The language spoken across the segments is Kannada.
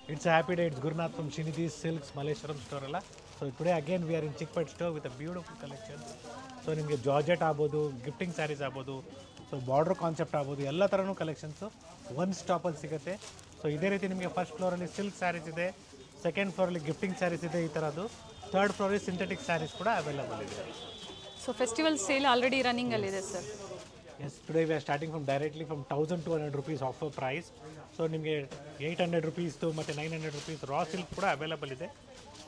It's a happy day. It's Gurnath from Shinidhi Silks Malleshwaram store alla. So today again we are in Chickpet store with a beautiful collection. So ನಿಮಗೆ ಜಾರ್ಜೆಟ್ ಆಗ್ಬೋದು, ಗಿಫ್ಟಿಂಗ್ ಸ್ಯಾರೀಸ್ ಆಗ್ಬೋದು, ಸೊ ಬಾರ್ಡರ್ ಕಾನ್ಸೆಪ್ಟ್ ಆಗ್ಬೋದು, ಎಲ್ಲ ಥರನೂ ಕಲೆಕ್ಷನ್ಸು ಒನ್ ಸ್ಟಾಪಲ್ಲಿ ಸಿಗುತ್ತೆ. ಸೊ ಇದೇ ರೀತಿ ನಿಮಗೆ ಫಸ್ಟ್ ಫ್ಲೋರಲ್ಲಿ ಸಿಲ್ಕ್ ಸ್ಯಾರೀಸ್ ಇದೆ, ಸೆಕೆಂಡ್ ಫ್ಲೋರಲ್ಲಿ ಗಿಫ್ಟಿಂಗ್ ಸ್ಯಾರೀಸ್ ಇದೆ ಈ ಥರದ್ದು, ಥರ್ಡ್ ಫ್ಲೋರಲ್ಲಿ ಸಿಂಥೆಟಿಕ್ ಸ್ಯಾರೀಸ್ ಕೂಡ ಅವೈಲಬಲ್ ಇದೆ. So festival sale already running ಅಲ್ಲಿದೆ sir. Yes, today we are starting from directly from 1200 rupees offer price. So ನಿಮಗೆ 800 rupees ಮತ್ತು 900 rupees ರಾ ಸಿಲ್ಕ್ ಕೂಡ ಅವೈಲಬಲ್ ಇದೆ.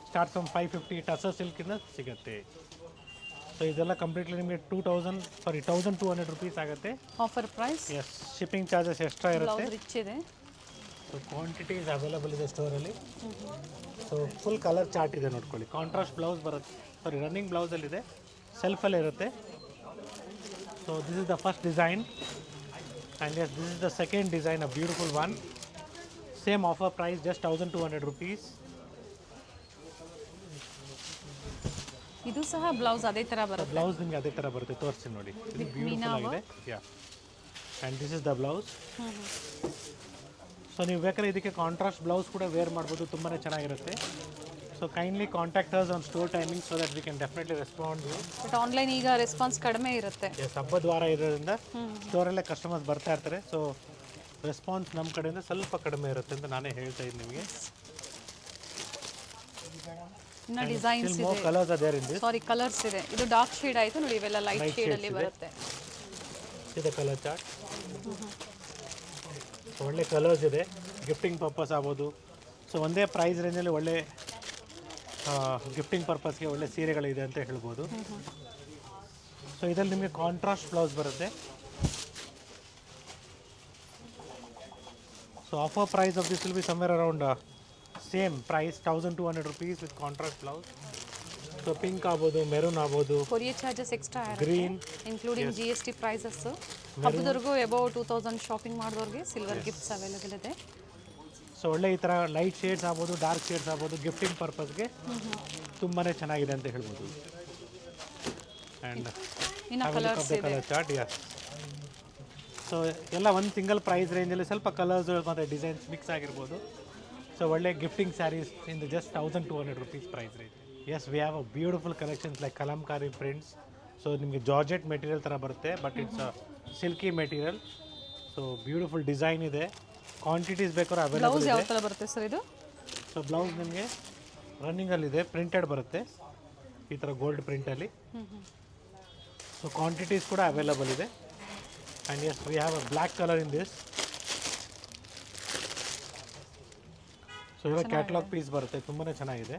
ಸ್ಟಾರ್ಟ್ ಫ್ರಮ್ 550 ಟಸರ್ ಸಿಲ್ಕಿಂದ ಸಿಗುತ್ತೆ. ಸೊ ಇದೆಲ್ಲ ಕಂಪ್ಲೀಟ್ಲಿ ನಿಮಗೆ 1200 rupees ಆಗುತ್ತೆ offer price. Yes, shipping charges extra ಇರುತ್ತೆ. ಬ್ಲೌಸ್ ರಿಚ್ ಇದೆ. ಸೊ ಕ್ವಾಂಟಿಟೀಸ್ ಅವೈಲಬಲ್ ಇದೆ ಸ್ಟೋರಲ್ಲಿ. ಸೊ ಫುಲ್ ಕಲರ್ ಚಾರ್ಟ್ ಇದೆ ನೋಡ್ಕೊಳ್ಳಿ. ಕಾಂಟ್ರಾಸ್ಟ್ ಬ್ಲೌಸ್ ಬರುತ್ತೆ, ಸಾರಿ ರನ್ನಿಂಗ್ ಬ್ಲೌಸಲ್ಲಿದೆ, ಸೆಲ್ಫಲ್ಲೇ ಇರುತ್ತೆ. So this is the first design, and yes, this is the second design, a beautiful one. Same offer price, just 1200 rupees. ಇದು ಸಹ ಬ್ಲೌಸ್ ಅದೇ ತರ ಬರುತ್ತೆ. ಬ್ಲೌಸ್ ನಿಮಗೆ ಅದೇ ತರ ಬರುತ್ತೆ, ತೋರಿಸ್ತೀನಿ ನೋಡಿ. ಇದು ಬ್ಯೂಟಿಫುಲ್ ಆಗಿದೆ. Yeah, and this is the blouse. So ನೀವು ಬೇಕಾದ್ರೆ ಇದಕ್ಕೆ ಕಾಂಟ್ರಾಸ್ಟ್ ಬ್ಲೌಸ್ ಕೂಡ ವೇರ್ ಮಾಡ್ಬೋದು, ತುಂಬಾ ಚೆನ್ನಾಗಿರುತ್ತೆ. So kindly contact us on store timing so that we can definitely respond you. But online ಈಗ ರೆಸ್ಪಾನ್ಸ್ ಕಡಿಮೆ ಇರುತ್ತೆ. ಎಸ್, ಹಬ್ಬದ ವಾರ ಇರೋದ್ರಿಂದ ಸ್ಟೋರಲ್ಲೇ ಕಸ್ಟಮರ್ಸ್ ಬರ್ತಾ ಇರ್ತಾರೆ. ಸೊ ರೆಸ್ಪಾನ್ಸ್ ನಮ್ಮ ಕಡೆಯಿಂದ ಸ್ವಲ್ಪ ಕಡಿಮೆ ಇರುತ್ತೆ ಅಂತ ನಾನೇ ಹೇಳ್ತಾ ಇದ್ದೀನಿ ನಿಮಗೆ. ಇನ್ನ ಡಿಸೈನ್ಸ್ ಇದೆ, colours are there in this. Sari colours ಇದೆ. ಇದು ಡಾರ್ಕ್ ಶೇಡ್ ಆಯಿತು ನೋಡಿ, ಇವೆಲ್ಲ ಲೈಟ್ ಶೇಡ್ ಅಲ್ಲಿ ಬರುತ್ತೆ. ಇದು ಕಲರ್ ಚಾರ್ಟ್. ಒಳ್ಳೆ ಕಲರ್ಸ್ ಇದೆ, ಗಿಫ್ಟಿಂಗ್ ಪರ್ಪಸ್ ಆಗ್ಬೋದು. ಸೊ ಒಂದೇ ಪ್ರೈಸ್ ರೇಂಜಲ್ಲಿ ಒಳ್ಳೆ ಗಿಫ್ಟಿಂಗ್ ಪರ್ಪಸ್ಗೆ ಒಳ್ಳೆ ಸೀರೆಗಳಿದೆ ಅಂತ ಹೇಳ್ಬೋದು. ಸೊ ಇದರಲ್ಲಿ ನಿಮಗೆ ಕಾಂಟ್ರಾಸ್ಟ್ ಬ್ಲೌಸ್ ಬರುತ್ತೆ. So offer price of this will be somewhere around same price 1200 rupees with contrast blouse. So pink ಆಗ್ಬೋದು, ಮೆರೂನ್ ಆಗ್ಬೋದು, courier charges extra green including GST prices. ಹಬ್ಬದವರೆಗೂ ಅಬೌವ್ 2000 ಶಾಪಿಂಗ್ ಮಾಡಿದವ್ರಿಗೆ ಸಿಲ್ವರ್ ಗಿಫ್ಟ್ಸ್ ಅವೈಲೇಬಲ್ ಇದೆ. ಸೊ ಒಳ್ಳೆ ಈ ಥರ ಲೈಟ್ ಶೇಡ್ಸ್ ಆಗ್ಬೋದು, ಡಾರ್ಕ್ ಶೇಡ್ಸ್ ಆಗ್ಬೋದು, ಗಿಫ್ಟಿಂಗ್ ಪರ್ಪಸ್ಗೆ ತುಂಬಾ ಚೆನ್ನಾಗಿದೆ ಅಂತ ಹೇಳ್ಬೋದು. And colour chart. Yeah, so ಎಲ್ಲ ಒಂದು ಸಿಂಗಲ್ ಪ್ರೈಸ್ ರೇಂಜಲ್ಲಿ ಸ್ವಲ್ಪ ಕಲರ್ಸ್ ಮತ್ತು ಡಿಸೈನ್ಸ್ ಮಿಕ್ಸ್ ಆಗಿರ್ಬೋದು. ಸೊ ಒಳ್ಳೆ gifting sarees in the just 1200 rupees price range. Yes, we have a beautiful collections like Kalamkari prints. So ನಿಮಗೆ ಜಾರ್ಜೆಟ್ ಮೆಟೀರಿಯಲ್ ಥರ ಬರುತ್ತೆ, but it's silky material. So beautiful design ಇದೆ. ಕ್ವಾಂಟಿಟೀಸ್ ಬೇಕಾದ್ರೆ ಅವೈಲೇಬಲ್ ಇದೆ. ಯಾವ ಥರ ಬರುತ್ತೆ ಸರ್ ಇದು? ಸೊ ಬ್ಲೌಸ್ ನಿಮಗೆ ರನ್ನಿಂಗಲ್ಲಿದೆ, ಪ್ರಿಂಟೆಡ್ ಬರುತ್ತೆ ಈ ಥರ ಗೋಲ್ಡ್ ಪ್ರಿಂಟಲ್ಲಿ. ಸೊ ಕ್ವಾಂಟಿಟೀಸ್ ಕೂಡ ಅವೈಲೇಬಲ್ ಇದೆ. And yes, we have a black colour in this. So ಇವಾಗ ಕ್ಯಾಟಲಾಗ್ ಪೀಸ್ ಬರುತ್ತೆ, ತುಂಬಾ ಚೆನ್ನಾಗಿದೆ.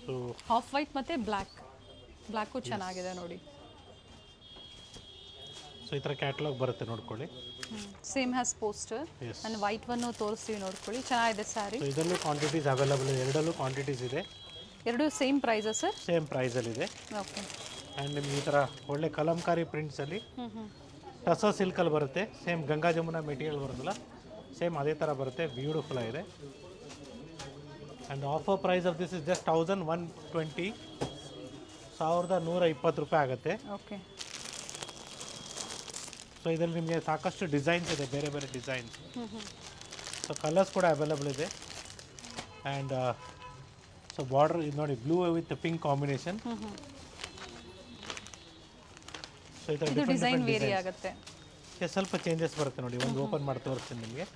ಸೊ ಆಫ್ ವೈಟ್ ಮತ್ತು ಬ್ಲ್ಯಾಕು ಚೆನ್ನಾಗಿದೆ ನೋಡಿ. ಸೊ ಈ ಥರ ಕ್ಯಾಟಲಾಗ್ ಬರುತ್ತೆ ನೋಡ್ಕೊಳ್ಳಿ. Same as poster and white ಒನ್ನು ತೋರಿಸ್ತೀವಿ ನೋಡ್ಕೊಳ್ಳಿ. ಚೆನ್ನಾಗಿದೆ ಸ್ಯಾರಿ. ಸೊ ಇದರಲ್ಲೂ ಕ್ವಾಂಟಿಟೀಸ್ ಅವೈಲೇಬಲ್ ಇದೆ, ಎರಡಲ್ಲೂ ಕ್ವಾಂಟಿಟೀಸ್ ಇದೆ. ಎರಡು ಸೇಮ್ ಪ್ರೈಸಾ ಸರ್? ಸೇಮ್ ಪ್ರೈಸಲ್ಲಿದೆ. ಓಕೆ. ಆ್ಯಂಡ್ ನಿಮ್ಗೆ ಈ ಥರ ಒಳ್ಳೆ ಕಲಂಕಾರಿ ಪ್ರಿಂಟ್ಸಲ್ಲಿ ಟಸರ್ ಸಿಲ್ಕಲ್ಲಿ ಬರುತ್ತೆ. ಸೇಮ್ ಗಂಗಾ ಜಮುನಾ ಮೆಟೀರಿಯಲ್ ಬರುತ್ತಲ್ಲ, ಸೇಮ್ ಅದೇ ಥರ ಬರುತ್ತೆ. ಬ್ಯೂಟಿಫುಲ್ ಆಗಿದೆ. And offer price of this is just 1120, 1120 ರೂಪಾಯಿ ಆಗುತ್ತೆ. ಓಕೆ. ಸೊ ಇದರಲ್ಲಿ ನಿಮಗೆ ಸಾಕಷ್ಟು ಡಿಸೈನ್ಸ್ ಇದೆ, ಬೇರೆ ಬೇರೆ ಡಿಸೈನ್ಸ್. ಸೊ ಕಲರ್ಸ್ ಕೂಡ ಅವೈಲೇಬಲ್ ಇದೆ. ಆ್ಯಂಡ್ ಸೊ ಬಾರ್ಡರ್ ಇದು ನೋಡಿ, blue with pink combination. So ಈ ಥರ ಡಿಫ್ರೆಂಟ್ ವೇರಿ ಆಗುತ್ತೆ. ಸ್ವಲ್ಪ ಚೇಂಜಸ್ ಬರುತ್ತೆ ನೋಡಿ. ಒಂದು ಓಪನ್ ಮಾಡಿ ತೋರಿಸ್ತೀನಿ ನಿಮಗೆ.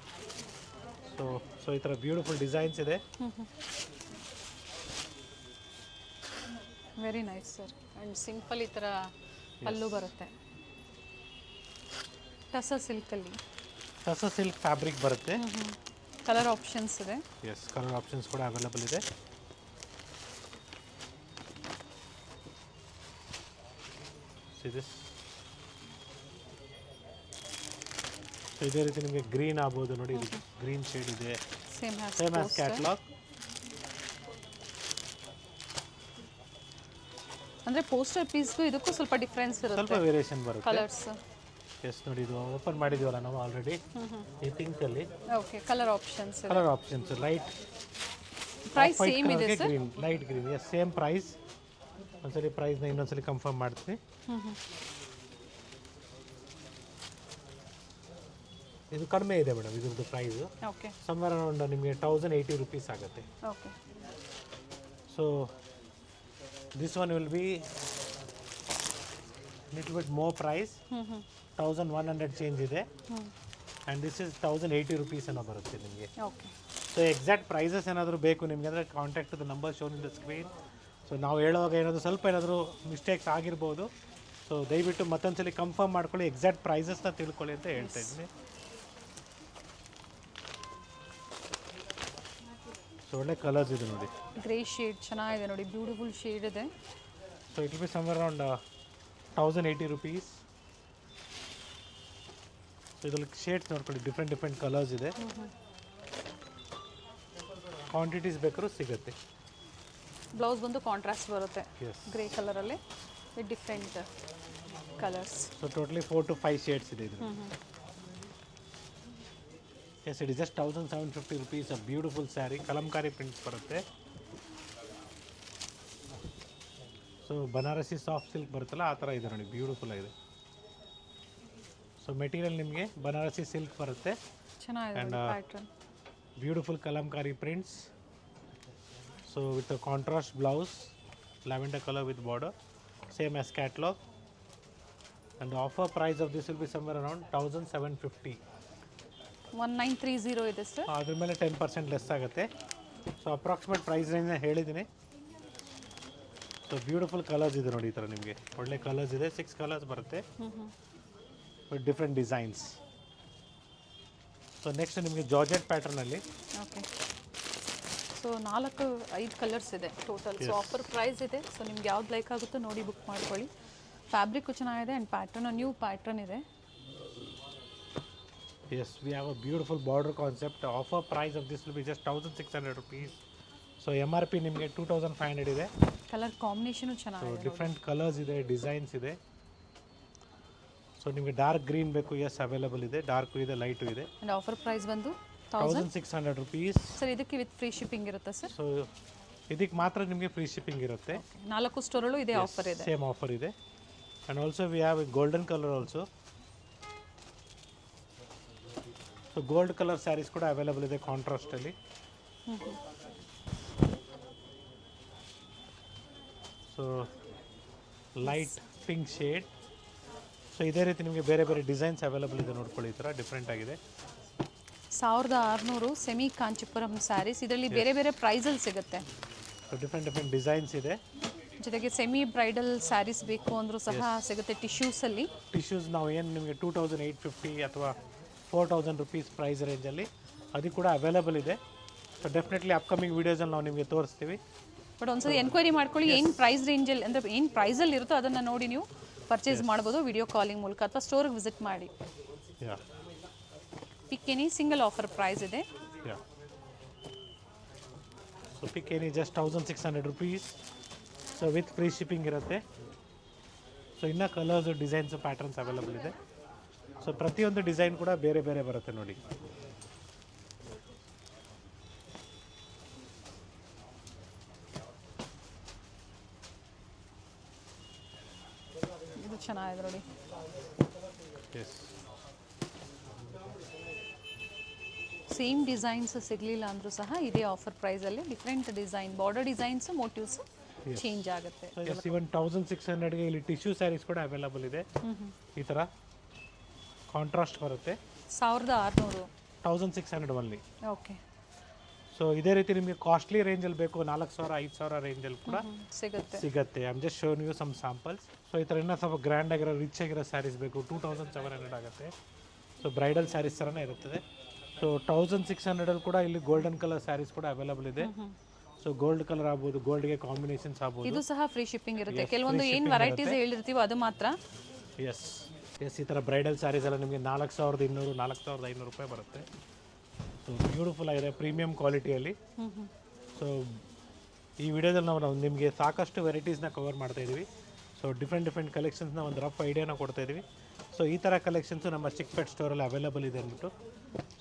ಸೊ ಈ ಥರ ಬ್ಯೂಟಿಫುಲ್ ಡಿಸೈನ್ಸ್ ಇದೆ. Very nice sir. And simple ಈ ಥರ ಪಲ್ಲು ಬರುತ್ತೆ. ಟಸರ್ ಸಿಲ್ಕಲ್ಲಿ ಟಸರ್ ಸಿಲ್ಕ್ ಫ್ಯಾಬ್ರಿಕ್ ಬರುತ್ತೆ. ಕಲರ್ ಆಪ್ಷನ್ಸ್ ಇದೆ. ಎಸ್, ಕಲರ್ ಆಪ್ಷನ್ಸ್ ಕೂಡ ಅವೈಲೇಬಲ್ ಇದೆ. ಸೊ ಇದೇ ರೀತಿ ನಿಮಗೆ ಗ್ರೀನ್ ಆಗ್ಬೋದು ನೋಡಿ, ಗ್ರೀನ್ ಶೇಡ್ ಇದೆ. Same has catalogue. ಅಂದರೆ ಪೋಸ್ಟರ್ ಪೀಸ್ಗೂ ಇದಕ್ಕೂ ಸ್ವಲ್ಪ ಡಿಫ್ರೆನ್ಸ್ ಇರುತ್ತೆ, ಸ್ವಲ್ಪ ವೇರಿಯೇಷನ್ ಬರುತ್ತೆ ಕಲರ್ಸ್. ಎಸ್, ನೋಡಿ ಇದು ಓಪನ್ ಮಾಡಿದ್ದೀವಲ್ಲ ನಾವು ಆಲ್ರೆಡಿ ಈ ಪಿಂಕಲ್ಲಿ. Okay. Colour options light price same ಇದೆ sir? Green, light green. Yes, same price. ಒಂದ್ಸಲಿ ಪ್ರೈಸ್ನ ಇನ್ನೊಂದ್ಸಲಿ ಕನ್ಫರ್ಮ್ ಮಾಡ್ತೀನಿ. ಇದು ಕಡಿಮೆ ಇದೆ ಮೇಡಮ್ ಇದ್ರದ್ದು ಪ್ರೈಸು ಓಕೆ ಸಮ್ವೇರ್ ಅರೌಂಡ್ ನಿಮಗೆ 1080 ರುಪೀಸ್ ಆಗುತ್ತೆ. Okay so this one will be little bit more price 1100 change ಇದೆ ಆ್ಯಂಡ್ ದಿಸ್ ಇಸ್ 1080 ರುಪೀಸ್ ಏನೋ ಬರುತ್ತೆ ನಿಮಗೆ. ಓಕೆ ಸೊ ಎಕ್ಸಾಕ್ಟ್ ಪ್ರೈಸಸ್ ಏನಾದರೂ ಬೇಕು ನಿಮಗೆ ಅಂದರೆ contact the number shown in the screen. So ನಾವು ಹೇಳುವಾಗ ಏನಾದರೂ ಸ್ವಲ್ಪ ಏನಾದರೂ ಮಿಸ್ಟೇಕ್ಸ್ ಆಗಿರ್ಬೋದು. ಸೊ ದಯವಿಟ್ಟು ಮತ್ತೊಂದ್ಸಲಿ ಕನ್ಫರ್ಮ್ ಮಾಡ್ಕೊಳ್ಳಿ, ಎಕ್ಸಾಕ್ಟ್ ಪ್ರೈಸಸ್ನ ತಿಳ್ಕೊಳ್ಳಿ ಅಂತ ಹೇಳ್ತಾ ಇದ್ದೀನಿ. ಸೊ ಒಳ್ಳೆ ಕಲರ್ಸ್ ಇದೆ ನೋಡಿ. ಗ್ರೇ ಶೇಡ್ ಚೆನ್ನಾಗಿದೆ ನೋಡಿ, ಬ್ಯೂಟಿಫುಲ್ ಶೇಡ್ ಇದೆ. So it will be somewhere around 1080 rupees. So ಇದರಲ್ಲಿ ಶೇಡ್ಸ್ ನೋಡ್ಕೊಳ್ಳಿ, ಡಿಫ್ರೆಂಟ್ ಕಲರ್ಸ್ ಇದೆ. ಕ್ವಾಂಟಿಟೀಸ್ ಬೇಕಾದ್ರೂ ಸಿಗುತ್ತೆ. ಬ್ಲೌಸ್ ಬಂದು ಕಾಂಟ್ರಾಸ್ಟ್ ಬರುತ್ತೆ ಎಸ್. ಗ್ರೇ ಕಲರಲ್ಲಿ with different colours. So totally 4 to 5 shades ಇದೆ ಇದು. Yes it is just 1750 rupees. A beautiful saree, Kalamkari prints ಬರುತ್ತೆ. ಸೊ ಬನಾರಸಿ ಸಾಫ್ಟ್ ಸಿಲ್ಕ್ ಬರುತ್ತಲ್ಲ ಆ ಥರ ಇದೆ ನೋಡಿ, ಬ್ಯೂಟಿಫುಲ್ ಆಗಿದೆ. ಸೊ ಮೆಟೀರಿಯಲ್ ನಿಮಗೆ ಬನಾರಸಿ ಸಿಲ್ಕ್ ಬರುತ್ತೆ. ಚೆನ್ನಾಗಿದೆ And, pattern. Beautiful Kalamkari prints. So with contrast blouse, lavender colour with border, same as catalogue. And offer price of this will be somewhere around 1750. 1930 ಇದೆ ಸರ್. ಅದ್ರ ಮೇಲೆ 10% ಲೆಸ್ ಆಗುತ್ತೆ. ಸೊ ಅಪ್ರಾಕ್ಸಿಮೇಟ್ ಪ್ರೈಸ್ ರೇಂಜ್ನ ಹೇಳಿದ್ದೀನಿ. ಸೊ ಬ್ಯೂಟಿಫುಲ್ ಕಲರ್ಸ್ ಇದೆ ನೋಡಿ, ಈ ಥರ ನಿಮಗೆ ಒಳ್ಳೆ ಕಲರ್ಸ್ ಇದೆ. 6 ಕಲರ್ಸ್ ಬರುತ್ತೆ with different designs. So next ನಿಮಗೆ ಜಾರ್ಜೆಟ್ ಪ್ಯಾಟರ್ನಲ್ಲಿ. ಓಕೆ ಸೊ 4-5 ಕಲರ್ಸ್ ಇದೆ ಟೋಟಲ್. ಸೊ ಆಫರ್ ಪ್ರೈಸ್ ಇದೆ. ಸೊ ನಿಮ್ಗೆ ಯಾವ್ದು ಲೈಕ್ ಆಗುತ್ತೋ ನೋಡಿ ಬುಕ್ ಮಾಡ್ಕೊಳ್ಳಿ. ಫ್ಯಾಬ್ರಿಕ್ಕು ಚೆನ್ನಾಗಿದೆ ಆ್ಯಂಡ್ ಪ್ಯಾಟರ್ನ್ ನ್ಯೂ ಪ್ಯಾಟರ್ನ್ ಇದೆ. Yes, we have a beautiful border concept. Offer price of this will be just 1600 rupees. So MRP ನಿಮಗೆ 2500 ಇದೆ. ಕಲರ್ ಕಾಂಬಿನೇಷನು ಸೊ ಚೆನ್ನಾಗಿದೆ. ಡಿಫ್ರೆಂಟ್ ಕಲರ್ಸ್ ಇದೆ, ಡಿಸೈನ್ಸ್ ಇದೆ. ಸೊ ನಿಮಗೆ ಡಾರ್ಕ್ ಗ್ರೀನ್ ಬೇಕು, ಎಸ್ ಅವೈಲೇಬಲ್ ಇದೆ. ಡಾರ್ಕು ಇದೆ, ಲೈಟು ಇದೆ. ಆ್ಯಂಡ್ ಆಫರ್ ಪ್ರೈಸ್ ಬಂದು 1600 ರುಪೀಸ್. ಸರ್ ಇದಕ್ಕೆ ವಿತ್ ಫ್ರೀ ಶಿಪ್ಪಿಂಗ್ ಇರುತ್ತೆ ಸರ್. ಸೊ ಇದಕ್ಕೆ ಮಾತ್ರ ನಿಮಗೆ ಫ್ರೀ ಶಿಪ್ಪಿಂಗ್ ಇರುತ್ತೆ. 4 ಸ್ಟೋರಲ್ಲೂ ಇದೇ ಆಫರ್ ಇದೆ. ಸೇಮ್ ಆಫರ್ ಇದೆ. And also we have golden colour also. So gold colour sarees ಕೂಡ ಅವೈಲೇಬಲ್ ಇದೆ ಕಾಂಟ್ರಾಸ್ಟಲ್ಲಿ. So light pink shade. So ಇದೇ ರೀತಿ ನಿಮಗೆ ಬೇರೆ ಬೇರೆ ಡಿಸೈನ್ಸ್ ಅವೈಲೇಬಲ್ ಇದೆ ನೋಡ್ಕೊಳ್ಳಿ, ಈ ಥರ ಡಿಫ್ರೆಂಟ್ ಆಗಿದೆ. 1600 ಸೆಮಿ ಕಾಂಚಿಪುರಂ ಸ್ಯಾರೀಸ್. ಇದರಲ್ಲಿ ಬೇರೆ ಬೇರೆ ಪ್ರೈಸಲ್ಲಿ ಸಿಗುತ್ತೆ. ಸೊ ಡಿಫ್ರೆಂಟ್ ಡಿಸೈನ್ಸ್ ಇದೆ. ಜೊತೆಗೆ ಸೆಮಿ ಬ್ರೈಡಲ್ ಸ್ಯಾರೀಸ್ ಬೇಕು ಅಂದರೂ ಸಹ ಸಿಗುತ್ತೆ ಟಿಶ್ಯೂಸಲ್ಲಿ. ಟಿಶ್ಯೂಸ್ ನಾವು ಏನು ನಿಮಗೆ 2850 ಅಥವಾ 4000 ರುಪೀಸ್ ಪ್ರೈಸ್ ರೇಂಜಲ್ಲಿ ಅದು ಕೂಡ ಅವೈಲೇಬಲ್ ಇದೆ. ಸೊ ಡೆಫಿನೆಟ್ಲಿ ಅಪ್ಕಮಿಂಗ್ ವೀಡಿಯೋಸಲ್ಲಿ ನಾವು ನಿಮಗೆ ತೋರಿಸ್ತೀವಿ. ಬಟ್ ಒಂದ್ಸತಿ ಎನ್ಕ್ವೈರಿ ಮಾಡ್ಕೊಳ್ಳಿ, ಏನು ಪ್ರೈಸ್ ರೇಂಜಲ್ಲಿ ಅಂದರೆ ಏನು ಪ್ರೈಸಲ್ಲಿ ಇರುತ್ತೋ ಅದನ್ನು ನೋಡಿ ನೀವು ಪರ್ಚೇಸ್ ಮಾಡ್ಬೋದು ವಿಡಿಯೋ ಕಾಲಿಂಗ್ ಮೂಲಕ ಅಥವಾ ಸ್ಟೋರ್ಗೆ ವಿಸಿಟ್ ಮಾಡಿ. Yeah pick any single offer price ಇದೆ. Yeah so pick any just 1600 rupees. So with free shipping ಇರುತ್ತೆ. ಸೊ ಇನ್ನೂ ಕಲರ್ಸು, ಡಿಸೈನ್ಸು, ಪ್ಯಾಟರ್ನ್ಸ್ ಅವೈಲೇಬಲ್ ಇದೆ. ಸೊ ಪ್ರತಿಯೊಂದು ಡಿಸೈನ್ ಕೂಡ ಬೇರೆ ಬೇರೆ ಬರುತ್ತೆ ನೋಡಿ. ಇದು ಚೆನ್ನಾಗಿದೆ ನೋಡಿ. ಎಸ್ ಸೇಮ್ ಡಿಸೈನ್ಸ್ ಸಿಗಲಿಲ್ಲ ಅಂದರೂ ಸಹ ಇದೇ ಆಫರ್ ಪ್ರೈಸಲ್ಲಿ different design, border designs, motifs change ಆಗುತ್ತೆ. ಎಸ್ ಇವನ್ 1600ಗೆ ಇಲ್ಲಿ ಟಿಶ್ಯೂ ಸ್ಯಾರೀಸ್ ಕೂಡ ಅವೈಲೇಬಲ್ ಇದೆ. ಈ ಥರ ಕಾಂಟ್ರಾಸ್ಟ್ ಬರುತ್ತೆ. 1600. 1600 ಓನ್ಲಿ. ಓಕೆ ಸೊ ಇದೇ ರೀತಿ ನಿಮಗೆ ಕಾಸ್ಟ್ಲಿ ರೇಂಜಲ್ಲಿ ಬೇಕು 4000 5000 ರೇಂಜಲ್ಲಿ ಕೂಡ ಸಿಗುತ್ತೆ. I am just shown you some samples. So ಈ ಥರ ಇನ್ನೂ ಸ್ವಲ್ಪ ಗ್ರ್ಯಾಂಡ್ ಆಗಿರೋ ರಿಚ್ ಆಗಿರೋ ಸ್ಯಾರೀಸ್ ಬೇಕು 2700 ಆಗುತ್ತೆ. ಸೊ ಬ್ರೈಡಲ್ ಸ್ಯಾರೀಸ್ ಥರನೇ ಇರುತ್ತದೆ. ಸೊ 1600ಅಲ್ಲಿ ಕೂಡ ಇಲ್ಲಿ ಗೋಲ್ಡನ್ ಕಲರ್ ಸ್ಯಾರೀಸ್ ಕೂಡ ಅವೈಲೇಬಲ್ ಇದೆ. ಸೊ ಗೋಲ್ಡ್ ಕಲರ್ ಆಗ್ಬೋದು, ಗೋಲ್ಡ್ಗೆ ಕಾಂಬಿನೇಷನ್ಸ್ ಆಗ್ಬೋದು. ಇದು ಸಹ ಫ್ರೀ ಶಿಪ್ಪಿಂಗ್ ಇರುತ್ತೆ. ಕೆಲವೊಂದು ಏನು ವೆರೈಟೀಸ್ ಹೇಳಿರ್ತೀವೋ ಅದು ಮಾತ್ರ. ಎಸ್ ಈ ಥರ ಬ್ರೈಡಲ್ ಸ್ಯಾರೀಸ್ ಎಲ್ಲ ನಿಮಗೆ 4200 4500 ರೂಪಾಯಿ ಬರುತ್ತೆ. ಸೊ ಬ್ಯೂಟಿಫುಲ್ ಆಗಿದೆ, ಪ್ರೀಮಿಯಂ ಕ್ವಾಲಿಟಿಯಲ್ಲಿ. ಸೊ ಈ ವಿಡಿಯೋದಲ್ಲಿ ನಾವು ನಿಮಗೆ ಸಾಕಷ್ಟು ವೆರೈಟೀಸ್ನ ಕವರ್ ಮಾಡ್ತಾ ಇದ್ದೀವಿ. ಸೊ ಡಿಫ್ರೆಂಟ್ ಕಲೆಕ್ಷನ್ಸ್ನ ಒಂದು ರಫ್ ಐಡಿಯಾನ ಕೊಡ್ತಾ ಇದ್ದೀವಿ. ಸೊ ಈ ಥರ ಕಲೆಕ್ಷನ್ಸು ನಮ್ಮ ಚಿಕ್ಪೇಟ್ ಸ್ಟೋರಲ್ಲಿ ಅವೈಲೇಬಲ್ ಇದೆ ಅಂದ್ಬಿಟ್ಟು.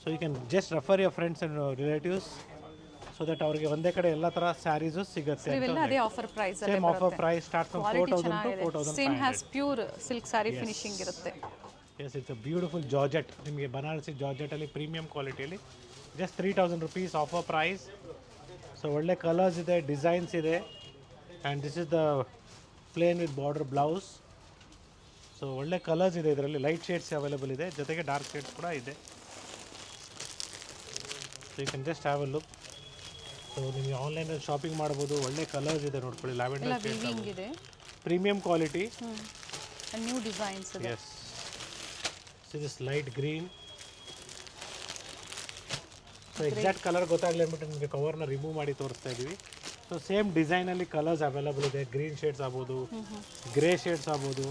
So you can just refer your friends and relatives so that ಅವರಿಗೆ ಒಂದೇ ಕಡೆ ಎಲ್ಲ ಥರ ಸ್ಯಾರೀಸು ಸಿಗುತ್ತೆ. ಅದೇ offer price. Same offer price start from 4000 to 4500. Same as pure silk saree finishing ಇರುತ್ತೆ. Yes it's a beautiful georgette, ನಿಮಗೆ ಬನಾರಸಿ ಜಾರ್ಜೆಟಲ್ಲಿ ಪ್ರೀಮಿಯಂ ಕ್ವಾಲಿಟಿಯಲ್ಲಿ just 3000 rupees offer price. So ಒಳ್ಳೆ ಕಲರ್ಸ್ ಇದೆ, ಡಿಸೈನ್ಸ್ ಇದೆ, and this is the plain with border blouse. So ಒಳ್ಳೆ ಕಲರ್ಸ್ ಇದೆ ಇದರಲ್ಲಿ, ಲೈಟ್ ಶೇಡ್ಸ್ ಅವೈಲೇಬಲ್ ಇದೆ, ಜೊತೆಗೆ ಡಾರ್ಕ್ ಶೇಡ್ಸ್ ಕೂಡ ಇದೆ. So you can just have a look. So ನಿಮಗೆ ಆನ್ಲೈನಲ್ಲಿ ಶಾಪಿಂಗ್ ಮಾಡ್ಬೋದು. ಒಳ್ಳೆ ಕಲರ್ಸ್ ಇದೆ ನೋಡ್ಕೊಳ್ಳಿ, ಎಲ್ಲ ಲ್ಯಾವೆಂಡರ್ ವೀವಿಂಗ್ ಇದೆ, ಪ್ರೀಮಿಯಂ ಕ್ವಾಲಿಟಿ. ನ್ಯೂ ಡಿಸೈನ್ಸ್ ಇದೆ. Yes this light green. So exact colour ಗೊತ್ತಾಗಲಿ ಅಂದ್ಬಿಟ್ಟು ನಿಮಗೆ ಕವರ್ನ ರಿಮೂವ್ ಮಾಡಿ ತೋರಿಸ್ತಾ ಇದ್ದೀವಿ. ಸೊ ಸೇಮ್ ಡಿಸೈನಲ್ಲಿ ಕಲರ್ಸ್ ಅವೈಲಬಲ್ ಇದೆ. ಗ್ರೀನ್ ಶೇಡ್ಸ್ ಆಗ್ಬೋದು, ಗ್ರೇ ಶೇಡ್ಸ್ ಆಗ್ಬೋದು,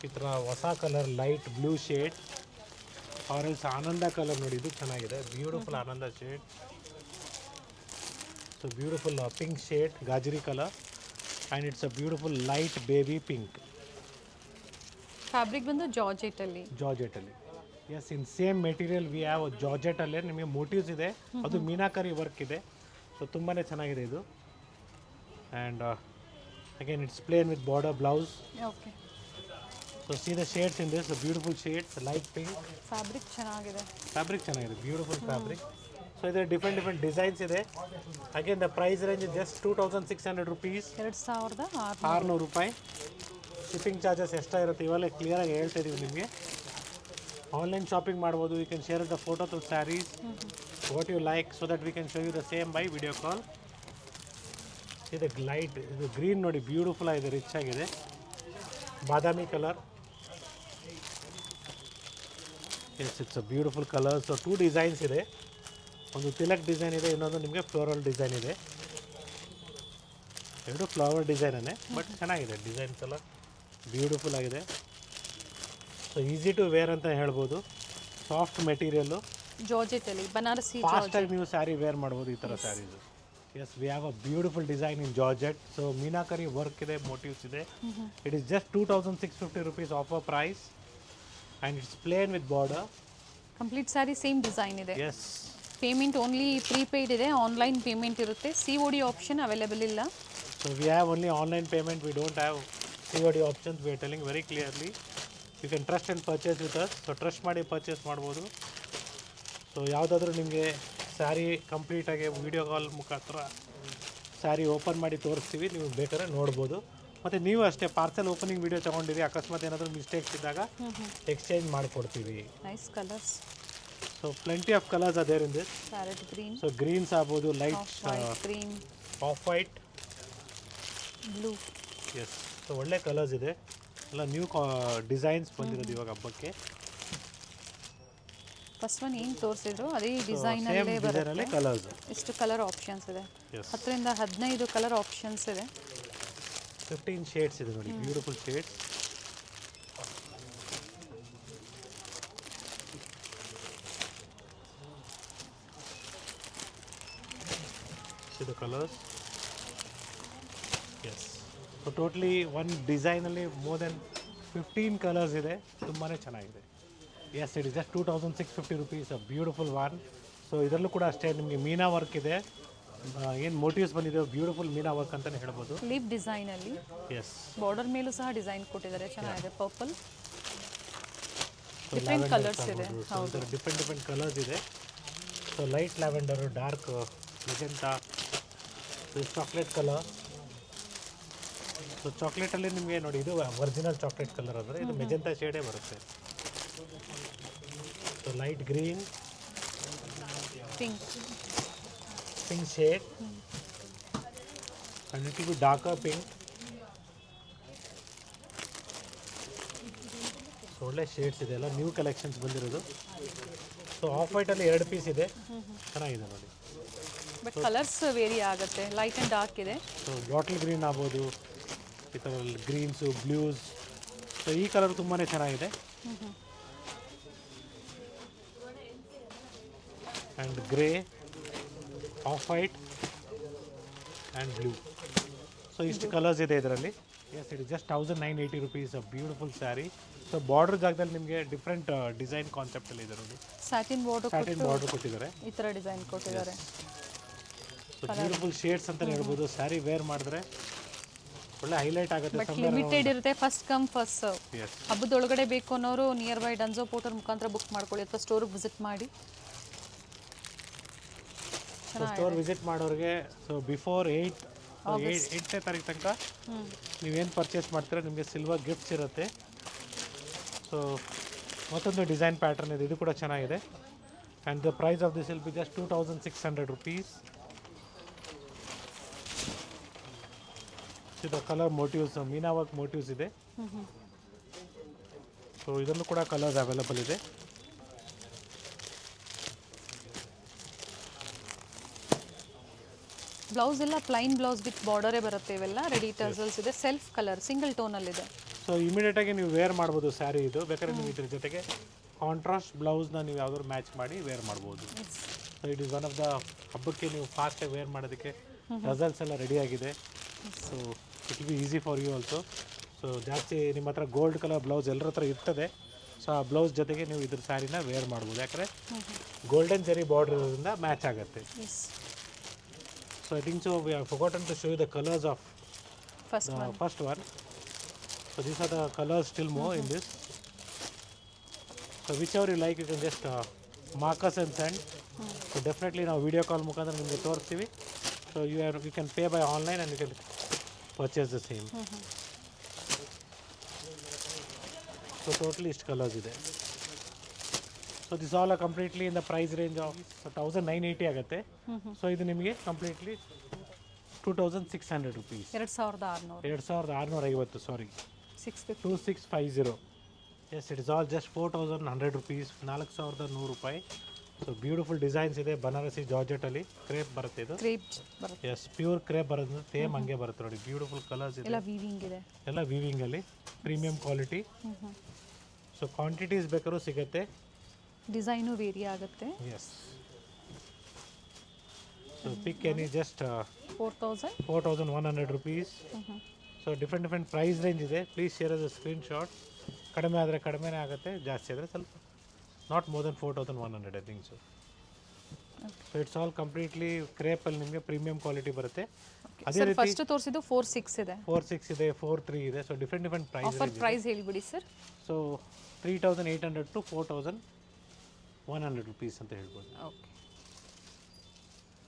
ಈ ಥರ ಹೊಸ colour light blue shade, or else ಆನಂದ ಕಲರ್ ನೋಡಿ, ಇದು ಚೆನ್ನಾಗಿದೆ, ಬ್ಯೂಟಿಫುಲ್ ಆನಂದ shade. So beautiful pink shade, ಗಾಜರಿ colour, and it's a beautiful light baby pink. Fabric ಬಂದು ಜಾರ್ಜೆಟಲ್ಲಿ. Yes in same material we have ಜಾರ್ಜೆಟಲ್ಲೇ ನಿಮಗೆ ಮೋಟಿವ್ಸ್ ಇದೆ, ಅದು ಮೀನಾಕರಿ ವರ್ಕ್ ಇದೆ. ಸೊ ತುಂಬಾ ಚೆನ್ನಾಗಿದೆ ಇದು. And again it's plain with border blouse. Okay. So see the shades in this beautiful shades, light pink. Fabric ಚೆನ್ನಾಗಿದೆ, ಬ್ಯೂಟಿಫುಲ್ ಫ್ಯಾಬ್ರಿಕ್. ಸೊ ಇದು ಡಿಫ್ರೆಂಟ್ ಡಿಸೈನ್ಸ್ ಇದೆ. Again the price range just 2600 rupees, 2600 ರೂಪಾಯಿ. ಶಿಪ್ಪಿಂಗ್ ಚಾರ್ಜಸ್ ಎಕ್ಸ್ಟ್ರಾ ಇರುತ್ತೆ, ಇವಾಗಲೇ ಕ್ಲಿಯರಾಗಿ ಹೇಳ್ತಾ ಇದೀವಿ ನಿಮಗೆ. ಆನ್ಲೈನ್ ಶಾಪಿಂಗ್ ಮಾಡ್ಬೋದು. You can share the photo to sarees what you like, so that we can show you the same by video call. ಇದು ಲೈಟ್, ಇದು ಗ್ರೀನ್ ನೋಡಿ, ಬ್ಯೂಟಿಫುಲ್ ಆಗಿದೆ, ರಿಚ್ ಆಗಿದೆ, ಬಾದಾಮಿ colour. Yes it's a beautiful colour. So 2 designs ಇದೆ, ಒಂದು ತಿಲಕ್ ಡಿಸೈನ್ ಇದೆ, ಇನ್ನೊಂದು ನಿಮಗೆ ಫ್ಲೋರಲ್ ಡಿಸೈನ್ ಇದೆ. ಎರಡು ಫ್ಲವರ್ ಡಿಸೈನೇ, ಬಟ್ ಚೆನ್ನಾಗಿದೆ ಡಿಸೈನ್ಸ್ ಎಲ್ಲ, ಬ್ಯೂಟಿಫುಲ್ ಆಗಿದೆ. ಸೊ ಈಸಿ ಟು ವೇರ್ ಅಂತ ಹೇಳ್ಬೋದು. ಸಾಫ್ಟ್ ಮೆಟೀರಿಯಲ್ಲು, ಜಾರ್ಜೆಟಲ್ಲಿ ಬನಾರಸಿ ಫಾಸ್ಟಾಗಿ ನೀವು ಸ್ಯಾರಿ ವೇರ್ ಮಾಡ್ಬೋದು ಈ ಥರ sarees. Yes we have a beautiful design in georgette. So meenakari work ಇದೆ, ಮೋಟಿವ್ಸ್ ಇದೆ. It is just 2650 rupees offer price, and it's plain with border. Complete saree same design ಇದೆ. ಎಸ್ ಪೇಮೆಂಟ್ ಓನ್ಲಿ ಪ್ರೀಪೇಯ್ಡ್ ಇದೆ, ಆನ್ಲೈನ್ ಪೇಮೆಂಟ್ ಇರುತ್ತೆ. COD ಆಪ್ಷನ್ ಅವೈಲೇಬಲ್ ಇಲ್ಲ. So we have only online payment, we don't have COD options. We are telling very clearly. You can trust and purchase with us. So trust ಮಾಡಿ ಪರ್ಚೇಸ್ ಮಾಡ್ಬೋದು. ಸೊ ಯಾವುದಾದ್ರೂ ನಿಮಗೆ ಸ್ಯಾರಿ ಕಂಪ್ಲೀಟಾಗಿ ವೀಡಿಯೋ ಕಾಲ್ ಮುಖಾಂತರ ಸ್ಯಾರಿ ಓಪನ್ ಮಾಡಿ ತೋರಿಸ್ತೀವಿ, ನೀವು ಬೇಕಾದ್ರೆ ನೋಡ್ಬೋದು. ಮತ್ತು ನೀವು ಅಷ್ಟೇ ಪಾರ್ಸೆಲ್ ಓಪನಿಂಗ್ ವೀಡಿಯೋ ತೊಗೊಂಡಿರಿ, ಅಕಸ್ಮಾತ್ ಏನಾದರೂ ಮಿಸ್ಟೇಕ್ಸ್ ಇದ್ದಾಗ ಎಕ್ಸ್ಚೇಂಜ್ ಮಾಡಿಕೊಡ್ತೀವಿ. Nice colours. So plenty of colours ಅದೇ in this. Parrot green, so greens ಆಗ್ಬೋದು, light green, off white, blue. Yes so ಒಳ್ಳೆ ಕಲರ್ಸ್ ಇದೆ, ಎಲ್ಲ ನ್ಯೂ ಡಿಸೈನ್ಸ್ ಬಂದಿರೋದು ಇವಾಗ ಹಬ್ಬಕ್ಕೆ. ಫಸ್ಟ್ ಒನ್ ಏನು ತೋರಿಸಿದ್ರು ಅದೇ ಡಿಸೈನಲ್ಲೇ ಬರುತ್ತೆ. ಕಲರ್ಸ್ ಎಷ್ಟು ಕಲರ್ ಆಪ್ಷನ್ಸ್ ಇದೆ, 10 ರಿಂದ 15 ಕಲರ್ ಆಪ್ಷನ್ಸ್ ಇದೆ. 15 ಶೇಡ್ಸ್ ಇದೆ ನೋಡಿ, ಬ್ಯೂಟಿಫುಲ್ ಶೇಡ್ಸ್. ಇದು ಕಲರ್ಸ್. ಎಸ್ ಸೊ ಟೋಟ್ಲಿ ಒಂದು ಡಿಸೈನಲ್ಲಿ ಮೋರ್ ದೆನ್ 15 ಕಲರ್ಸ್ ಇದೆ, ತುಂಬಾ ಚೆನ್ನಾಗಿದೆ. Yes it is just 2650 rupees, a beautiful one. So ಇದರಲ್ಲೂ ಕೂಡ ಅಷ್ಟೇ ನಿಮಗೆ ಮೀನಾ ವರ್ಕ್ ಇದೆ, ಏನು ಮೋಟಿವ್ಸ್ ಬಂದಿದೆ, ಬ್ಯೂಟಿಫುಲ್ ಮೀನಾ ವರ್ಕ್ ಅಂತಲೇ ಹೇಳ್ಬೋದು. ಲೀಫ್ ಡಿಸೈನಲ್ಲಿ ಎಸ್ ಬಾರ್ಡರ್ ಮೇಲೂ ಸಹ ಡಿಸೈನ್ ಕೊಟ್ಟಿದ್ದಾರೆ, ಚೆನ್ನಾಗಿದೆ. ಪರ್ಪಲ್, ಡಿಫ್ರೆಂಟ್ ಕಲರ್ಸ್ ಇದೆ. ಹೌದು, ಡಿಫ್ರೆಂಟ್ ಕಲರ್ಸ್ ಇದೆ. So light lavender, dark magenta, chocolate colour. So ಚಾಕ್ಲೇಟಲ್ಲಿ ನಿಮಗೆ ನೋಡಿ, ಇದು ಒರಿಜಿನಲ್ ಚಾಕ್ಲೇಟ್ ಕಲರ್ ಅಂದರೆ ಇದು ಮೆಜೆಂಟಾ ಶೇಡೇ ಬರುತ್ತೆ. So light green, pink shade, and it will be darker pink. So ಒಳ್ಳೆ ಶೇಡ್ಸ್ ಇದೆ, ಎಲ್ಲ ನ್ಯೂ ಕಲೆಕ್ಷನ್ಸ್ ಬಂದಿರೋದು. ಸೊ ಆಫ್ ವೈಟಲ್ಲಿ 2 ಪೀಸ್ ಇದೆ, ಚೆನ್ನಾಗಿದೆ ನೋಡಿ. ಬಟ್ ಕಲರ್ಸ್ ವೇರಿ ಆಗುತ್ತೆ, ಲೈಟ್ ಆ್ಯಂಡ್ ಡಾರ್ಕ್ ಇದೆ. ಸೊ ಬಾಟಲ್ ಗ್ರೀನ್ ಆಗ್ಬೋದು, ಈ ಥರ ಗ್ರೀನ್ಸು, ಬ್ಲೂಸ್. ಸೊ ಈ ಕಲರ್ ತುಂಬಾ ಚೆನ್ನಾಗಿದೆ. And grey, off white and blue. So ಇಷ್ಟು ಕಲರ್ಸ್ ಇದೆ ಇದರಲ್ಲಿ. Yes it is just 1980 rupees, a beautiful sari. So border ಜಾಗದಲ್ಲಿ ನಿಮಗೆ ಡಿಫ್ರೆಂಟ್ ಡಿಸೈನ್ ಕಾನ್ಸೆಪ್ಟಲ್ಲಿ ಇದೆ ನೋಡಿ. ಸ್ಯಾಟಿನ್ ಬಾರ್ಡರ್ ಕೊಟ್ಟಿದ್ದಾರೆ, ಈ ಥರ ಡಿಸೈನ್ ಕೊಟ್ಟಿದ್ದಾರೆ. ಸೊ ಬ್ಯೂಟಿಫುಲ್ ಶೇಡ್ಸ್ ಅಂತಲೇ ಹೇಳ್ಬೋದು. ಸ್ಯಾರಿ ವೇರ್ ಮಾಡಿದ್ರೆ ಒಳ್ಳೆ ಹೈಲೈಟ್ ಆಗುತ್ತೆ ಬಟ್ ಲಿಮಿಟೆಡ್ ಇರುತ್ತೆ, first come first serve. Yes ಹಬ್ಬದೊಳಗಡೆ ಬೇಕು ಅನ್ನೋರು ನಿಯರ್ ಬೈ ಡನ್ಸೋ ಪೋರ್ಟರ್ ಮುಖಾಂತರ ಬುಕ್ ಮಾಡ್ಕೊಳ್ಳಿ ಅಥವಾ ಸ್ಟೋರ್ಗೆ ವಿಸಿಟ್ ಮಾಡಿ. ಸ್ಟೋರ್ ವಿಸಿಟ್ ಮಾಡೋರಿಗೆ ಸೊ ಬಿಫೋರ್ 8ನೇ ತಾರೀಕು ತನಕ ನೀವೇನು ಪರ್ಚೇಸ್ ಮಾಡ್ತೀರಾ ನಿಮಗೆ ಸಿಲ್ವರ್ ಗಿಫ್ಟ್ಸ್ ಇರುತ್ತೆ. ಸೊ ಮತ್ತೊಂದು ಡಿಸೈನ್ ಪ್ಯಾಟರ್ನ್ ಇದೆ, ಇದು ಕೂಡ ಚೆನ್ನಾಗಿದೆ. And the price of this will be just 2600 rupees. ಇದು ಕಲರ್ ಮೋಟಿವ್ಸ್, ಮೀನಾ ವರ್ಕ್ ಮೋಟಿವ್ಸ್ ಇದೆ. ಸೊ ಇದರಲ್ಲೂ ಕೂಡ ಕಲರ್ಸ್ ಅವೈಲಬಲ್ ಇದೆ. ಬ್ಲೌಸ್ ಎಲ್ಲ ಪ್ಲೈನ್ ಬ್ಲೌಸ್ ವಿತ್ ಬಾರ್ಡರೇ ಬರುತ್ತೆ. ಇವೆಲ್ಲ ರೆಡಿ ಟರ್ಸಲ್ಸ್ ಇದೆ, ಸೆಲ್ಫ್ ಕಲರ್ ಸಿಂಗಲ್ ಟೋನಲ್ಲಿದೆ. ಸೊ ಇಮಿಡಿಯೇಟಾಗಿ ನೀವು ವೇರ್ ಮಾಡ್ಬೋದು ಸ್ಯಾರಿ ಇದು. ಬೇಕಾದ್ರೆ ನೀವು ಇದ್ರ ಜೊತೆಗೆ ಕಾಂಟ್ರಾಸ್ಟ್ ಬ್ಲೌಸ್ನ ನೀವು ಯಾವ್ದಾದ್ರು ಮ್ಯಾಚ್ ಮಾಡಿ ವೇರ್ ಮಾಡ್ಬೋದು. So it is one of the ಹಬ್ಬಕ್ಕೆ ನೀವು ಫಾಸ್ಟಾಗಿ ವೇರ್ ಮಾಡೋದಕ್ಕೆ ಟರ್ಸಲ್ಸ್ ಎಲ್ಲ ರೆಡಿಯಾಗಿದೆ. So it will be easy for you also. So ಜಾಸ್ತಿ ನಿಮ್ಮ ಹತ್ರ ಗೋಲ್ಡ್ ಕಲರ್ ಬ್ಲೌಸ್ ಎಲ್ಲರ ಹತ್ರ ಇರ್ತದೆ. ಸೊ ಆ ಬ್ಲೌಸ್ ಜೊತೆಗೆ ನೀವು ಇದ್ರ ಸ್ಯಾರಿನ ವೇರ್ ಮಾಡ್ಬೋದು, ಯಾಕಂದರೆ ಗೋಲ್ಡನ್ ಜರಿ ಬಾರ್ಡರ್ ಇರೋದ್ರಿಂದ ಮ್ಯಾಚ್ ಆಗುತ್ತೆ. So I think so we have forgotten to show you the colors of the first one. So these are the colors still more in this. So whichever you like you can just mark us and send. So definitely now video call mukandra nimge torstive. So you can pay by online and you can purchase the same. So totally ist colors ide. So this all are completely in the price range of 1980 ಆಗುತ್ತೆ. ಸೊ ಇದು ನಿಮಗೆ completely 2600 rupees. 2650 sorry 2650. Yes it is all just 4100 rupees, 4100 ರೂಪಾಯಿ. ಸೊ ಬ್ಯೂಟಿಫುಲ್ ಡಿಸೈನ್ಸ್ ಇದೆ. ಬನಾರಸಿ ಜಾರ್ಜೆಟಲ್ಲಿ ಕ್ರೇಪ್ ಬರುತ್ತೆ ಇದು. ಎಸ್ ಪ್ಯೂರ್ ಕ್ರೇಪ್ ಬರೋದು, ಸೇಮ್ ಹಂಗೆ ಬರುತ್ತೆ ನೋಡಿ. ಬ್ಯೂಟಿಫುಲ್ ಕಲರ್ಸ್ ಇದೆ, ಎಲ್ಲ ವೀವಿಂಗಲ್ಲಿ ಪ್ರೀಮಿಯಂ ಕ್ವಾಲಿಟಿ. ಸೊ ಕ್ವಾಂಟಿಟೀಸ್ ಬೇಕಾದ್ರೂ ಸಿಗುತ್ತೆ, ಡಿಸೈನು ವೇರಿ ಆಗುತ್ತೆ. Yes so pick any just 4100 rupees. So different price range ಇದೆ. Please share us a screenshot. ಕಡಿಮೆ ಆದರೆ ಕಡಿಮೆನೇ ಆಗುತ್ತೆ, ಜಾಸ್ತಿ ಆದರೆ ಸ್ವಲ್ಪ not more than 4100 I think so. So it's all completely ಕ್ರೇಪಲ್ಲಿ ನಿಮಗೆ ಪ್ರೀಮಿಯಂ ಕ್ವಾಲಿಟಿ ಬರುತ್ತೆ. ಅದೇ ರೀತಿ ಫಸ್ಟ್ ತೋರಿಸಿದ್ದು 46 ಇದೆ, 46 ಇದೆ, 43 ಇದೆ. So different price offer price ಹೇಳಿಬಿಡಿ ಸರ್. ಸೊ 3800 to 4100 rupees ಅಂತ ಹೇಳ್ಬೋದು. Okay.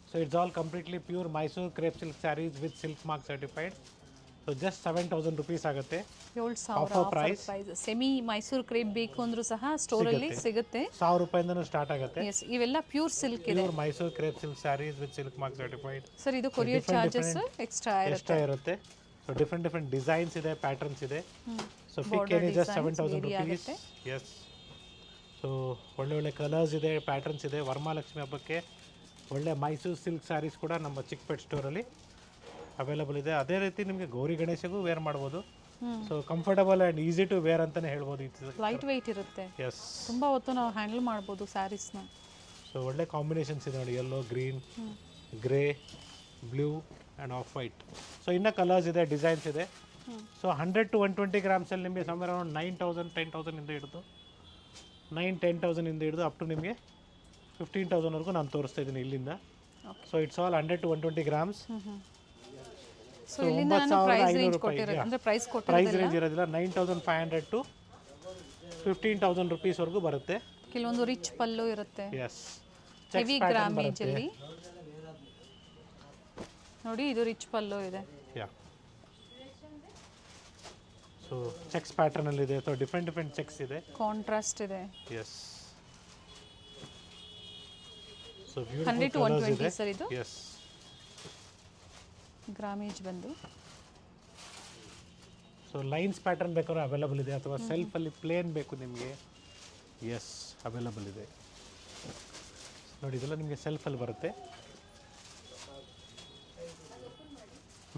So it's all completely pure Mysore crepe silk sarees with silk mark certified. So just 7000 rupees ಆಗುತ್ತೆ. 7000 offer price. Semi Mysore crepe ಬೇಕು ಅಂದ್ರೂ ಸಹ ಸ್ಟೋರಲ್ಲಿ ಸಿಗುತ್ತೆ. 1000 ರೂಪಾಯಿಂದನೂ ಸ್ಟಾರ್ಟ್ ಆಗುತ್ತೆ. ಎಸ್, ಇವೆಲ್ಲ ಪ್ಯೂರ್ ಸಿಲ್ಕ್ ಇದೆ. Pure Mysore crepe silk sarees with silk mark certified. Sir ಇದು ಕೊರಿಯರ್ ಚಾರ್ಜಸ್ ಎಕ್ಸ್ಟ್ರಾ ಇರುತ್ತೆ. ಸೊ ಡಿಫ್ರೆಂಟ್ ಡಿಸೈನ್ಸ್ ಇದೆ, ಪ್ಯಾಟರ್ನ್ಸ್ ಇದೆ. So pick any just 7000 rupees. Yes. So ಒಳ್ಳೆ ಕಲರ್ಸ್ ಇದೆ, ಪ್ಯಾಟರ್ನ್ಸ್ ಇದೆ. ವರಮಹಾಲಕ್ಷ್ಮಿ ಹಬ್ಬಕ್ಕೆ ಒಳ್ಳೆ ಮೈಸೂರು ಸಿಲ್ಕ್ ಸ್ಯಾರೀಸ್ ಕೂಡ ನಮ್ಮ ಚಿಕ್ಕಪೇಟ್ ಸ್ಟೋರಲ್ಲಿ ಅವೈಲಬಲ್ ಇದೆ. ಅದೇ ರೀತಿ ನಿಮಗೆ ಗೌರಿ ಗಣೇಶಗೂ ವೇರ್ ಮಾಡ್ಬೋದು. So comfortable and easy to wear ಅಂತಲೇ ಹೇಳ್ಬೋದು. ಲೈಟ್ ವೆಯ್ಟ್ ಇರುತ್ತೆ. ಎಸ್, ತುಂಬ ಹೊತ್ತು ನಾವು ಹ್ಯಾಂಡಲ್ ಮಾಡ್ಬೋದು ಸ್ಯಾರೀಸ್ನ. ಸೊ ಒಳ್ಳೆ ಕಾಂಬಿನೇಷನ್ಸ್ ಇದೆ ನೋಡಿ, yellow, green, grey, blue and off white. So ಇನ್ನೂ ಕಲರ್ಸ್ ಇದೆ, ಡಿಸೈನ್ಸ್ ಇದೆ. ಸೊ 100 to 120 ಗ್ರಾಮ್ಸಲ್ಲಿ ನಿಮಗೆ ಸಮ್ವೇರ್ ಅರೌಂಡ್ 9000 10,000 ಇಂದ ಹಿಡಿದು 9-10,000 ಇಂದ ಹಿಡಿದು ಅಪ್ ಟು ನಿಮಗೆ 15,000 ವರೆಗೂ ನಾನು ತೋರಿಸ್ತಾ ಇದ್ದೀನಿ ಇಲ್ಲಿಂದ. So it's all 100 to 120 grams. So ಇಲ್ಲಿಂದ ನಾನು ಪ್ರೈಸ್ ರೇಂಜ್ ಕೊಟ್ಟಿರೋದು ಅಂದ್ರೆ ಪ್ರೈಸ್ ರೇಂಜ್ ಇರೋದಿಲ್ಲ. 9500 to 15,000 rupees ವರೆಗೂ ಬರುತ್ತೆ. ಕೆಲವೊಂದು ರಿಚ್ ಪಲ್ಲು ಇರುತ್ತೆ. ಎಸ್, ಹೆವಿ ಗ್ರಾಮೇಜ್ ಅಲ್ಲಿ ನೋಡಿ, ಇದು ರಿಚ್ ಪಲ್ಲು ಇದೆ. ಯಾ, ಸೊ ಚೆಕ್ಸ್ ಪ್ಯಾಟರ್ನ್ ಅಲ್ಲಿ ಇದೆ. ಸೊ ಡಿಫ್ರೆಂಟ್ ಚೆಕ್ಸ್ ಇದೆ, ಕಾಂಟ್ರಾಸ್ಟ್ ಇದೆ. ಎಸ್. ಸೊ 100 to 120 ಸರ್ ಇದು. ಎಸ್, ಗ್ರಾಮೇಜ್ ಬಂದು. ಸೊ ಲೈನ್ಸ್ ಪ್ಯಾಟರ್ನ್ ಬೇಕಾದ್ರೂ ಅವೈಲಬಲ್ ಇದೆ, ಅಥವಾ ಸೆಲ್ಫಲ್ಲಿ ಪ್ಲೇನ್ ಬೇಕು ನಿಮಗೆ, ಎಸ್ ಅವೈಲಬಲ್ ಇದೆ ನೋಡಿ. ಇದೆಲ್ಲ ನಿಮಗೆ ಸೆಲ್ಫಲ್ಲಿ ಬರುತ್ತೆ.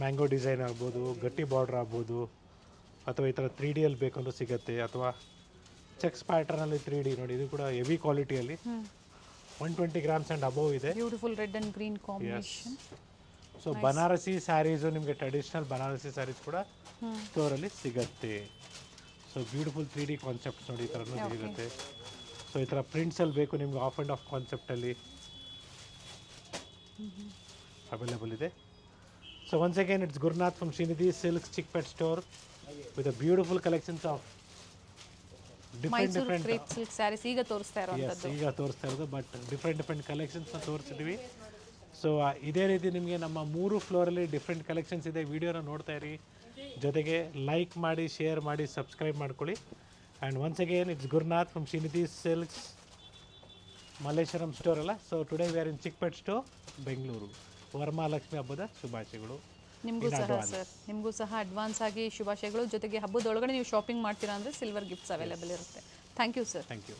ಮ್ಯಾಂಗೋ ಡಿಸೈನ್ ಆಗ್ಬೋದು, ಗಟ್ಟಿ ಬಾರ್ಡ್ರ್ ಆಗ್ಬೋದು, ಅಥವಾ ಈ ಥರ 3Dಯಲ್ಲಿ ಬೇಕಂದ್ರೂ ಸಿಗುತ್ತೆ, ಅಥವಾ ಚೆಕ್ಸ್ ಪ್ಯಾಟರ್ನಲ್ಲಿ 3D ನೋಡಿ. ಇದು ಕೂಡ ಹೆವಿ ಕ್ವಾಲಿಟಿಯಲ್ಲಿ 120 grams ಆ್ಯಂಡ್ ಅಬೋವ್ ಇದೆ. Beautiful red and green combination. So Banarasi sarees ನಿಮಗೆ ಟ್ರೆಡಿಷ್ನಲ್ ಬನಾರಸಿ ಸ್ಯಾರೀಸ್ ಕೂಡ ಸ್ಟೋರಲ್ಲಿ ಸಿಗುತ್ತೆ. ಸೊ ಬ್ಯೂಟಿಫುಲ್ 3D ಕಾನ್ಸೆಪ್ಟ್ಸ್ ನೋಡಿ, ಈ ಥರನೂ ಸಿಗುತ್ತೆ. ಸೊ ಈ ಥರ ಪ್ರಿಂಟ್ಸಲ್ಲಿ ಬೇಕು ನಿಮ್ಗೆ, ಆಫ್ ಆ್ಯಂಡ್ ಆಫ್ ಕಾನ್ಸೆಪ್ಟಲ್ಲಿ ಅವೈಲೇಬಲ್ ಇದೆ. So once again, it's Gurnath from Srinidhi Silks Chickpet store with a beautiful collections of Mysore crepe silk sarees ಈಗ ತೋರಿಸ್ತಾ yes, ಇರೋವಂಥದ್ದು. ಈಗ ತೋರಿಸ್ತಾ ಇರೋದು ಬಟ್ ಡಿಫ್ರೆಂಟ್ ಕಲೆಕ್ಷನ್ಸ್ನ ತೋರಿಸಿದ್ವಿ. ಸೊ ಇದೇ ರೀತಿ ನಿಮಗೆ ನಮ್ಮ 3 ಫ್ಲೋರಲ್ಲಿ ಡಿಫ್ರೆಂಟ್ ಕಲೆಕ್ಷನ್ಸ್ ಇದೆ. ವಿಡಿಯೋನ ನೋಡ್ತಾ ಇರಿ, ಜೊತೆಗೆ ಲೈಕ್ ಮಾಡಿ, ಶೇರ್ ಮಾಡಿ, ಸಬ್ಸ್ಕ್ರೈಬ್ ಮಾಡ್ಕೊಳ್ಳಿ. And once again it's Gurunath from Srinidhi silks Malleshwaram store ಅಲ್ಲ. So today we are in Chickpet store, Bengaluru. Varamahalakshmi ಹಬ್ಬದ ಶುಭಾಶಯಗಳು. ನಿಮಗೂ ಸಹ ಅಡ್ವಾನ್ಸ್ ಆಗಿ ಶುಭಾಶಯಗಳು. ಜೊತೆಗೆ ಹಬ್ಬದೊಳಗಡೆ ನೀವು ಶಾಪಿಂಗ್ ಮಾಡ್ತೀರಾ ಅಂದರೆ ಸಿಲ್ವರ್ ಗಿಫ್ಟ್ಸ್ ಅವೈಲೇಬಲ್ ಇರುತ್ತೆ. Thank you sir. Thank you.